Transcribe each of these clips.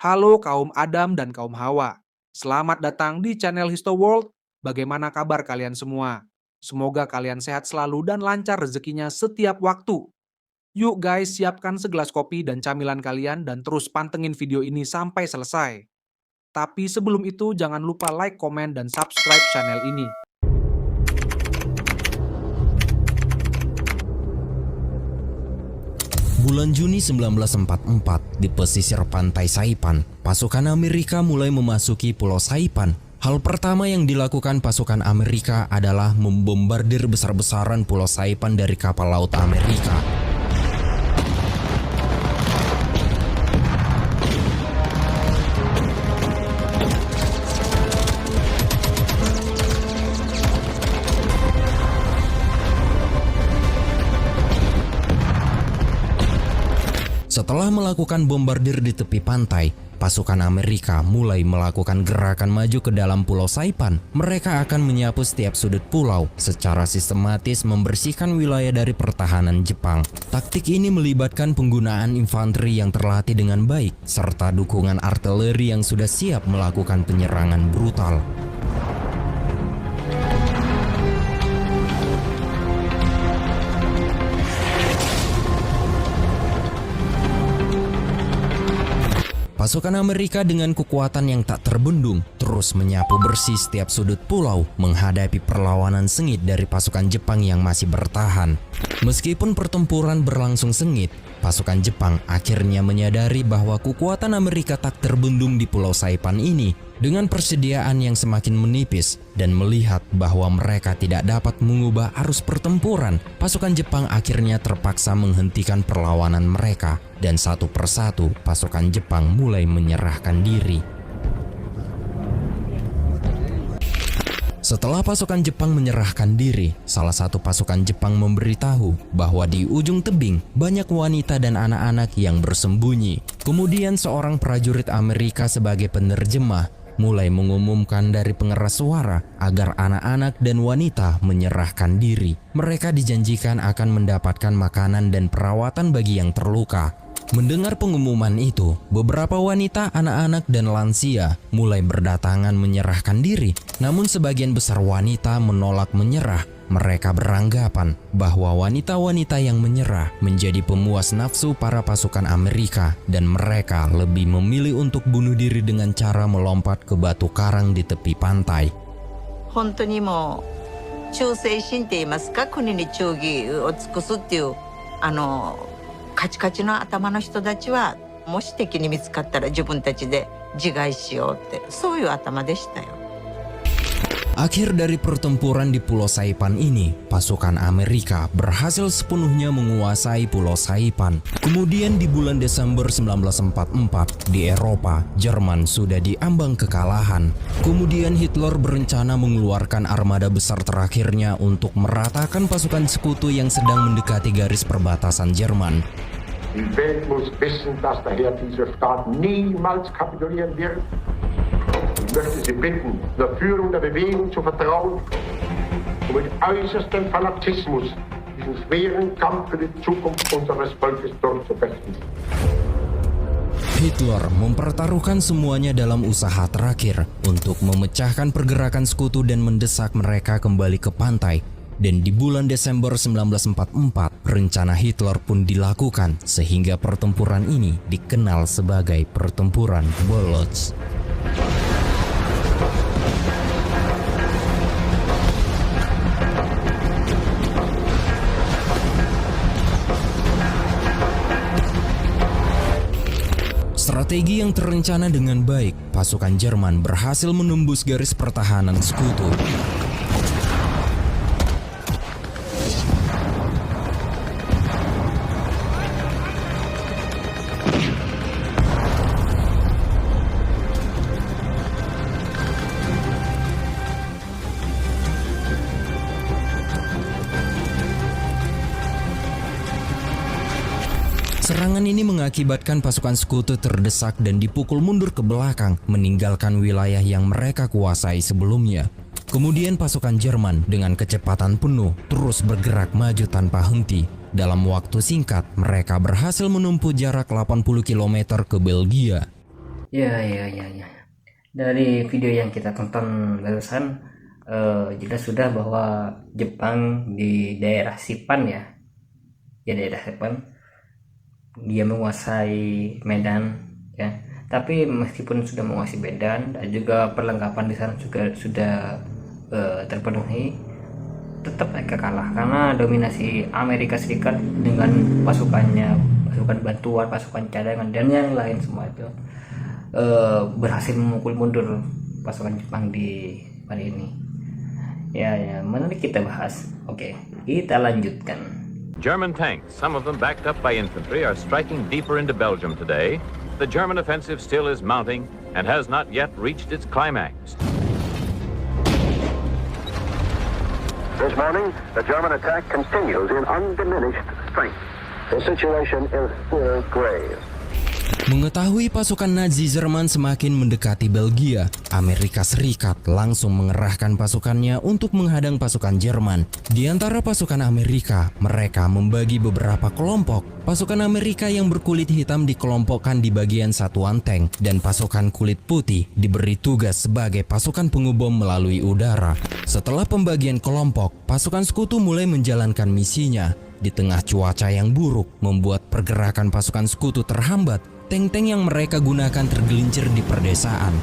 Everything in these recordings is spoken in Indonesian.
Halo kaum Adam dan kaum Hawa. Selamat datang di channel Histo World. Bagaimana kabar kalian semua? Semoga kalian sehat selalu dan lancar rezekinya setiap waktu. Yuk guys, siapkan segelas kopi dan camilan kalian dan terus pantengin video ini sampai selesai. Tapi sebelum itu jangan lupa like, komen, dan subscribe channel ini. Bulan Juni 1944, di pesisir pantai Saipan, pasukan Amerika mulai memasuki Pulau Saipan. Hal pertama yang dilakukan pasukan Amerika adalah membombardir besar-besaran Pulau Saipan dari kapal laut Amerika. Setelah melakukan bombardir di tepi pantai, pasukan Amerika mulai melakukan gerakan maju ke dalam Pulau Saipan. Mereka akan menyapu setiap sudut pulau, secara sistematis membersihkan wilayah dari pertahanan Jepang. Taktik ini melibatkan penggunaan infanteri yang terlatih dengan baik, serta dukungan artileri yang sudah siap melakukan penyerangan brutal. Pasukan Amerika dengan kekuatan yang tak terbendung terus menyapu bersih setiap sudut pulau menghadapi perlawanan sengit dari pasukan Jepang yang masih bertahan. Meskipun pertempuran berlangsung sengit, pasukan Jepang akhirnya menyadari bahwa kekuatan Amerika tak terbendung di Pulau Saipan ini. Dengan persediaan yang semakin menipis dan melihat bahwa mereka tidak dapat mengubah arus pertempuran, pasukan Jepang akhirnya terpaksa menghentikan perlawanan mereka dan satu persatu pasukan Jepang mulai menyerahkan diri. Setelah pasukan Jepang menyerahkan diri, salah satu pasukan Jepang memberitahu bahwa di ujung tebing banyak wanita dan anak-anak yang bersembunyi. Kemudian seorang prajurit Amerika sebagai penerjemah mulai mengumumkan dari pengeras suara agar anak-anak dan wanita menyerahkan diri. Mereka dijanjikan akan mendapatkan makanan dan perawatan bagi yang terluka. Mendengar pengumuman itu, beberapa wanita, anak-anak, dan lansia mulai berdatangan menyerahkan diri. Namun sebagian besar wanita menolak menyerah. Mereka beranggapan bahwa wanita-wanita yang menyerah menjadi pemuas nafsu para pasukan Amerika dan mereka lebih memilih untuk bunuh diri dengan cara melompat ke batu karang di tepi pantai. 本当にもう忠誠心って言いますか、国に忠義を尽くすっていうカチカチの頭の人たちはもし敵に見つかったら自分たちで自害しようってそういう頭でしたよ。 Akhir dari pertempuran di Pulau Saipan ini, pasukan Amerika berhasil sepenuhnya menguasai Pulau Saipan. Kemudian di bulan Desember 1944, di Eropa, Jerman sudah diambang kekalahan. Kemudian Hitler berencana mengeluarkan armada besar terakhirnya untuk meratakan pasukan sekutu yang sedang mendekati garis perbatasan Jerman. Die Welt muss wissen, dass daher dieser Staat niemals kapitulieren wird. Ich möchte Sie bitten, der Führung der Bewegung zu vertrauen und mit äußerstem Fanatismus diesen schweren Kampf für die Zukunft unseres Volkes durchzufechten. Hitler mempertaruhkan semuanya dalam usaha terakhir untuk memecahkan pergerakan sekutu dan mendesak mereka kembali ke pantai. Dan di bulan Desember 1944, rencana Hitler pun dilakukan sehingga pertempuran ini dikenal sebagai pertempuran Bulge. Strategi yang terencana dengan baik, pasukan Jerman berhasil menembus garis pertahanan sekutu. Serangan ini mengakibatkan pasukan sekutu terdesak dan dipukul mundur ke belakang, meninggalkan wilayah yang mereka kuasai sebelumnya. Kemudian pasukan Jerman dengan kecepatan penuh terus bergerak maju tanpa henti. Dalam waktu singkat, mereka berhasil menempuh jarak 80 km ke Belgia. Ya. Dari video yang kita tonton barusan, jelas sudah bahwa Jepang di daerah Sipan ya, daerah Sipan, dia menguasai Medan ya. Tapi meskipun sudah menguasai Medan dan juga perlengkapan di sana juga sudah terpenuhi, tetap mereka kalah karena dominasi Amerika Serikat dengan pasukannya, pasukan bantuan, pasukan cadangan dan yang lain semua itu berhasil memukul mundur pasukan Jepang di hari ini. Ya, menarik kita bahas. Oke, kita lanjutkan. German tanks, some of them backed up by infantry, are striking deeper into Belgium today. The German offensive still is mounting and has not yet reached its climax. This morning, the German attack continues in undiminished strength. The situation is still grave. Mengetahui pasukan Nazi Jerman semakin mendekati Belgia, Amerika Serikat langsung mengerahkan pasukannya untuk menghadang pasukan Jerman. Di antara pasukan Amerika, mereka membagi beberapa kelompok. Pasukan Amerika yang berkulit hitam dikelompokkan di bagian satuan tank, dan pasukan kulit putih diberi tugas sebagai pasukan pengubom melalui udara. Setelah pembagian kelompok, pasukan sekutu mulai menjalankan misinya. Di tengah cuaca yang buruk membuat pergerakan pasukan sekutu terhambat, tank-tank yang mereka gunakan tergelincir di perdesaan.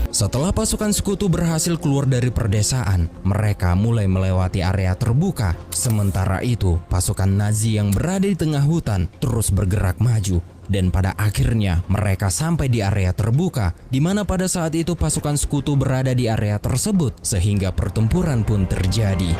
Setelah pasukan sekutu berhasil keluar dari perdesaan, mereka mulai melewati area terbuka. Sementara itu, pasukan Nazi yang berada di tengah hutan terus bergerak maju. Dan pada akhirnya mereka sampai di area terbuka, di mana pada saat itu pasukan sekutu berada di area tersebut, sehingga pertempuran pun terjadi.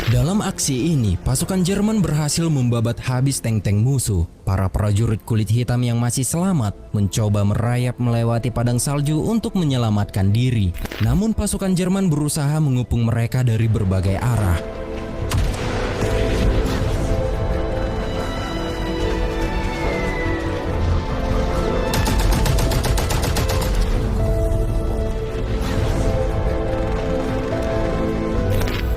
Dalam aksi ini, pasukan Jerman berhasil membabat habis tank-tank musuh. Para prajurit kulit hitam yang masih selamat mencoba merayap melewati padang salju untuk menyelamatkan diri. Namun pasukan Jerman berusaha mengepung mereka dari berbagai arah.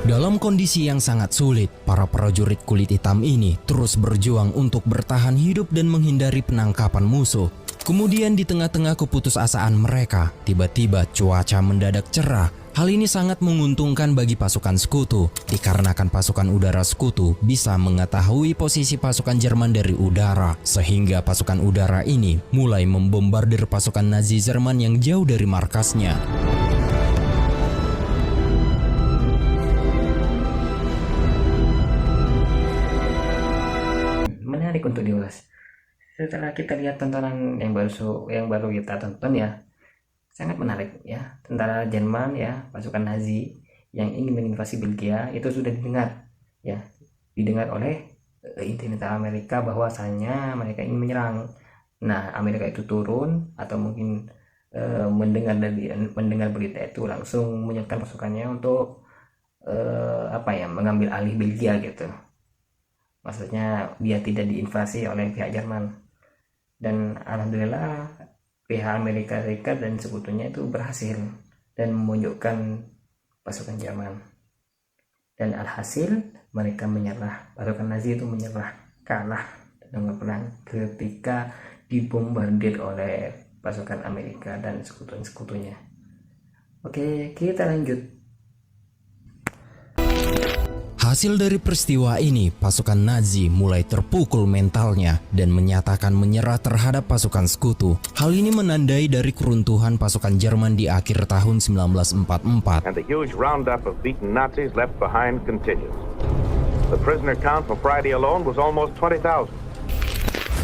Dalam kondisi yang sangat sulit, para prajurit kulit hitam ini terus berjuang untuk bertahan hidup dan menghindari penangkapan musuh. Kemudian di tengah-tengah keputusasaan mereka, tiba-tiba cuaca mendadak cerah. Hal ini sangat menguntungkan bagi pasukan sekutu, dikarenakan pasukan udara sekutu bisa mengetahui posisi pasukan Jerman dari udara, sehingga pasukan udara ini mulai membombardir pasukan Nazi Jerman yang jauh dari markasnya. Menarik untuk diulas. Setelah kita lihat tontonan yang baru kita tonton ya, sangat menarik ya. Tentara Jerman ya, pasukan Nazi yang ingin menginvasi Belgia itu sudah didengar oleh intelijen Amerika bahwasanya mereka ingin menyerang. Nah, Amerika itu turun atau mungkin mendengar berita itu langsung menyiapkan pasukannya untuk mengambil alih Belgia gitu. Maksudnya dia tidak diinvasi oleh pihak Jerman. Dan alhamdulillah pihak Amerika Serikat dan sekutunya itu berhasil dan memunjukkan pasukan Jerman. Dan alhasil mereka menyerah. Pasukan Nazi itu menyerah, kalah dalam perang ketika dibombardir oleh pasukan Amerika dan sekutu-sekutunya. Oke, kita lanjut. Hasil dari peristiwa ini, pasukan Nazi mulai terpukul mentalnya dan menyatakan menyerah terhadap pasukan sekutu. Hal ini menandai dari keruntuhan pasukan Jerman di akhir tahun 1944. And the huge roundup of beaten Nazis left behind continues. The prisoner count for Friday alone was almost 20,000.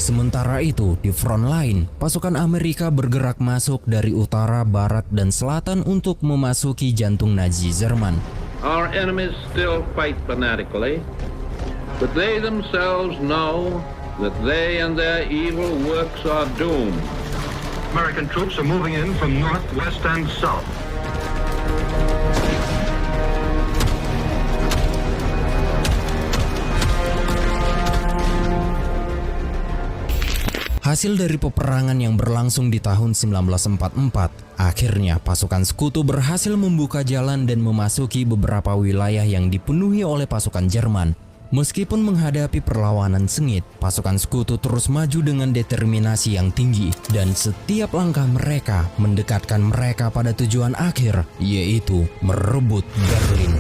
Sementara itu, di front line, pasukan Amerika bergerak masuk dari utara, barat, dan selatan untuk memasuki jantung Nazi Jerman. Our enemies still fight fanatically, but they themselves know that they and their evil works are doomed. American troops are moving in from north, west, and south. Hasil dari peperangan yang berlangsung di tahun 1944, akhirnya pasukan sekutu berhasil membuka jalan dan memasuki beberapa wilayah yang dipenuhi oleh pasukan Jerman. Meskipun menghadapi perlawanan sengit, pasukan sekutu terus maju dengan determinasi yang tinggi, dan setiap langkah mereka mendekatkan mereka pada tujuan akhir, yaitu merebut Berlin.